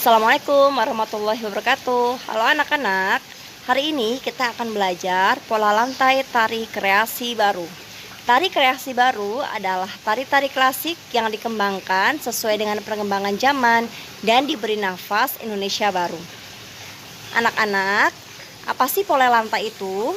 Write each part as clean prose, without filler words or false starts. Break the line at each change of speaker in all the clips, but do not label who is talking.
Assalamualaikum warahmatullahi wabarakatuh. Halo anak-anak, hari ini kita akan belajar pola lantai tari kreasi baru. Tari kreasi baru adalah tari-tari klasik yang dikembangkan sesuai dengan perkembangan zaman dan diberi nafas Indonesia baru. Anak-anak, apa sih pola lantai itu?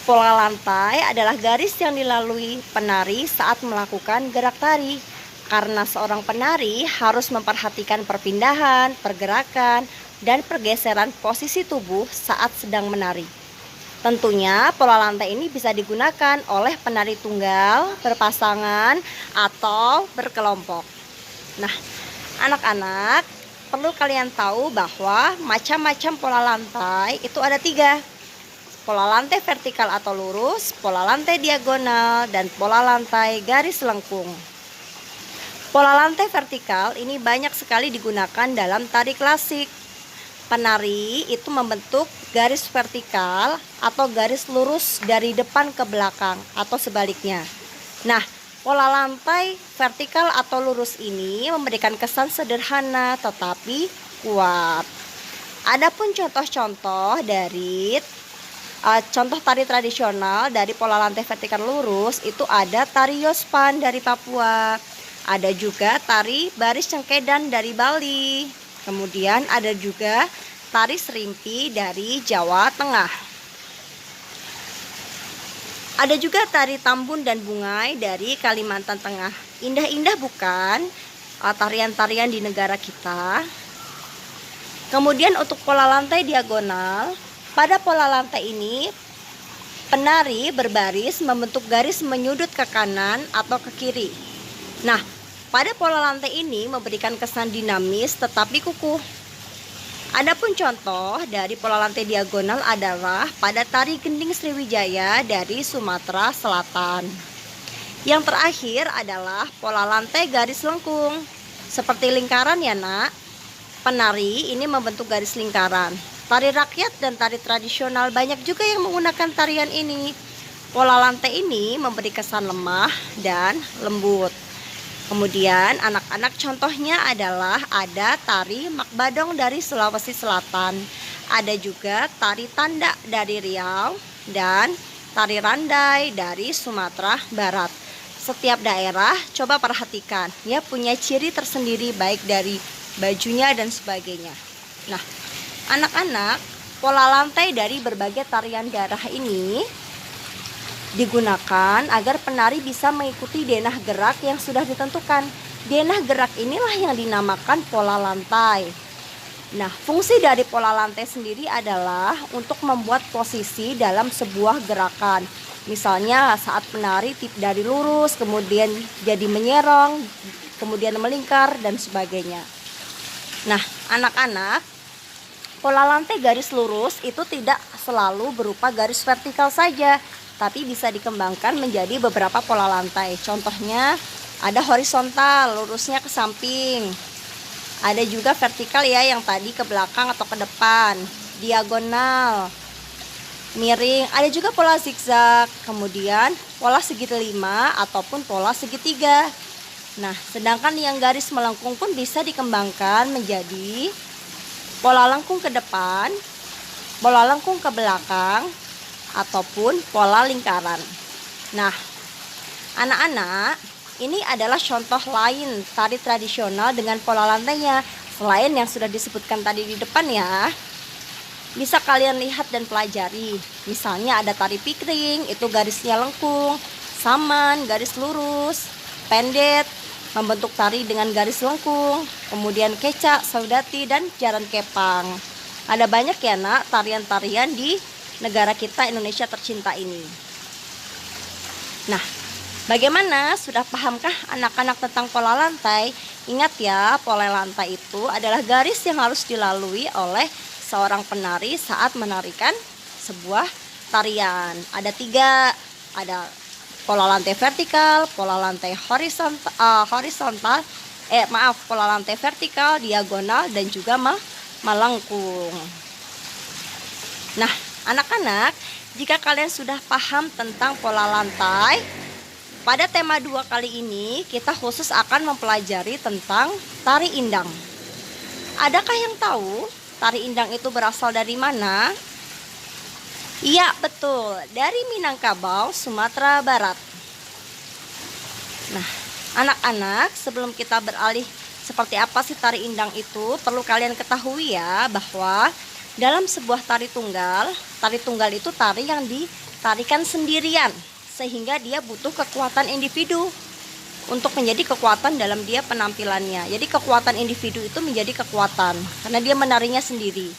Pola lantai adalah garis yang dilalui penari saat melakukan gerak tari. Karena seorang penari harus memperhatikan perpindahan, pergerakan, dan pergeseran posisi tubuh saat sedang menari. Tentunya pola lantai ini bisa digunakan oleh penari tunggal, berpasangan, atau berkelompok. Nah, anak-anak, perlu kalian tahu bahwa macam-macam pola lantai itu ada 3. Pola lantai vertikal atau lurus, pola lantai diagonal, dan pola lantai garis lengkung. Pola lantai vertikal ini banyak sekali digunakan dalam tari klasik. Penari itu membentuk garis vertikal atau garis lurus dari depan ke belakang atau sebaliknya. Nah, pola lantai vertikal atau lurus ini memberikan kesan sederhana tetapi kuat. Adapun contoh-contoh dari contoh tari tradisional dari pola lantai vertikal lurus itu ada tari Yospan dari Papua. Ada juga tari baris cengkedan dari Bali. Kemudian ada juga tari serimpi dari Jawa Tengah. Ada juga tari tambun dan bungai dari Kalimantan Tengah. Indah-indah bukan tarian-tarian di negara kita? Kemudian untuk pola lantai diagonal, pada pola lantai ini penari berbaris membentuk garis menyudut ke kanan atau ke kiri. Nah, pada pola lantai ini memberikan kesan dinamis tetapi kukuh. Adapun contoh dari pola lantai diagonal adalah pada tari gending Sriwijaya dari Sumatera Selatan. Yang terakhir adalah pola lantai garis lengkung. Seperti lingkaran ya nak. Penari ini membentuk garis lingkaran. Tari rakyat dan tari tradisional banyak juga yang menggunakan tarian ini. Pola lantai ini memberi kesan lemah dan lembut. Kemudian anak-anak contohnya adalah ada tari Makbadong dari Sulawesi Selatan. Ada juga tari Tanda dari Riau dan tari Randai dari Sumatera Barat. Setiap daerah coba perhatikan ya punya ciri tersendiri baik dari bajunya dan sebagainya. Nah, anak-anak, pola lantai dari berbagai tarian daerah ini digunakan agar penari bisa mengikuti denah gerak yang sudah ditentukan. Denah gerak inilah yang dinamakan pola lantai. Nah, fungsi dari pola lantai sendiri adalah untuk membuat posisi dalam sebuah gerakan. Misalnya saat penari dari lurus, kemudian jadi menyerong, kemudian melingkar, dan sebagainya. Nah, anak-anak, pola lantai garis lurus itu tidak selalu berupa garis vertikal saja, tapi bisa dikembangkan menjadi beberapa pola lantai. Contohnya ada horizontal, lurusnya ke samping. Ada juga vertikal ya, yang tadi ke belakang atau ke depan. Diagonal, miring. Ada juga pola zigzag, kemudian pola segitiga ataupun pola segitiga. Nah, sedangkan yang garis melengkung pun bisa dikembangkan menjadi pola lengkung ke depan, pola lengkung ke belakang, ataupun pola lingkaran. Nah, anak-anak, ini adalah contoh lain tari tradisional dengan pola lantainya. Selain yang sudah disebutkan tadi di depan ya, bisa kalian lihat dan pelajari. Misalnya ada tari pickering, itu garisnya lengkung. Saman, garis lurus. Pendet, membentuk tari dengan garis lengkung. Kemudian kecak, saudati, dan jaran kepang. Ada banyak ya nak tarian-tarian di negara kita Indonesia tercinta ini. Nah, bagaimana? Sudah pahamkah anak-anak tentang pola lantai? Ingat ya, pola lantai itu adalah garis yang harus dilalui oleh seorang penari saat menarikan sebuah tarian. Ada 3, ada pola lantai vertikal, pola lantai pola lantai vertikal, diagonal, dan juga melengkung. Nah, anak-anak, jika kalian sudah paham tentang pola lantai, pada tema 2 kali ini kita khusus akan mempelajari tentang tari indang. Adakah yang tahu tari indang itu berasal dari mana? Iya, betul, dari Minangkabau, Sumatera Barat. Nah, anak-anak, sebelum kita beralih seperti apa sih tari indang itu, perlu kalian ketahui ya bahwa dalam sebuah tari tunggal itu tari yang ditarikan sendirian, sehingga dia butuh kekuatan individu untuk menjadi kekuatan dalam dia penampilannya. Jadi kekuatan individu itu menjadi kekuatan karena dia menarinya sendiri.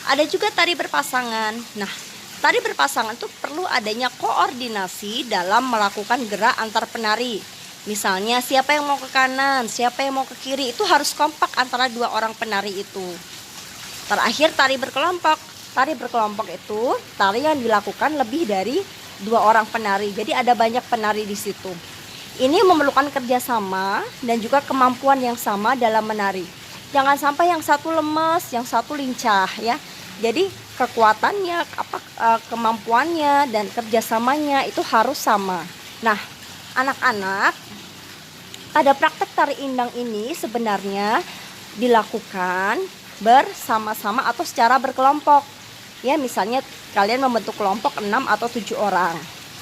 Ada juga tari berpasangan. Nah, tari berpasangan itu perlu adanya koordinasi dalam melakukan gerak antar penari. Misalnya siapa yang mau ke kanan, siapa yang mau ke kiri, itu harus kompak antara dua orang penari itu. Terakhir tari berkelompok. Tari berkelompok itu tari yang dilakukan lebih dari dua orang penari. Jadi ada banyak penari di situ. Ini memerlukan kerjasama dan juga kemampuan yang sama dalam menari. Jangan sampai yang satu lemes, yang satu lincah ya. Jadi kekuatannya, kemampuannya dan kerjasamanya itu harus sama. Nah, anak-anak, pada praktek tari indang ini sebenarnya dilakukan bersama-sama atau secara berkelompok. Ya, misalnya kalian membentuk kelompok 6 atau 7 orang.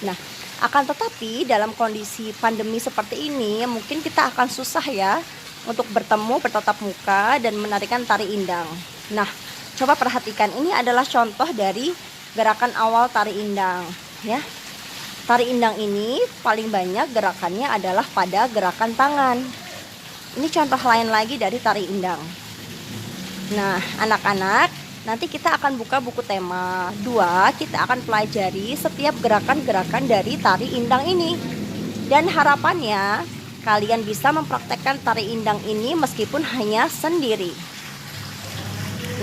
Nah, akan tetapi dalam kondisi pandemi seperti ini mungkin kita akan susah ya untuk bertemu bertatap muka dan menarikan tari indang. Nah, coba perhatikan, ini adalah contoh dari gerakan awal tari indang ya. Tari indang ini paling banyak gerakannya adalah pada gerakan tangan. Ini contoh lain lagi dari tari indang. Nah, anak-anak, nanti kita akan buka buku tema 2, kita akan pelajari setiap gerakan-gerakan dari tari indang ini. Dan harapannya kalian bisa mempraktekkan tari indang ini meskipun hanya sendiri.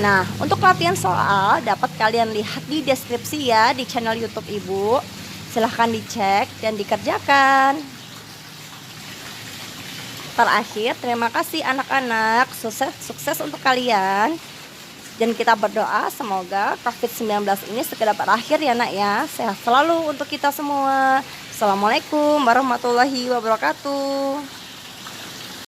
Nah, untuk latihan soal dapat kalian lihat di deskripsi ya di channel YouTube Ibu. Silahkan dicek dan dikerjakan. Terakhir, terima kasih anak-anak, sukses untuk kalian. Dan kita berdoa semoga COVID-19 ini segera berakhir ya nak ya. Sehat selalu untuk kita semua. Assalamualaikum warahmatullahi wabarakatuh.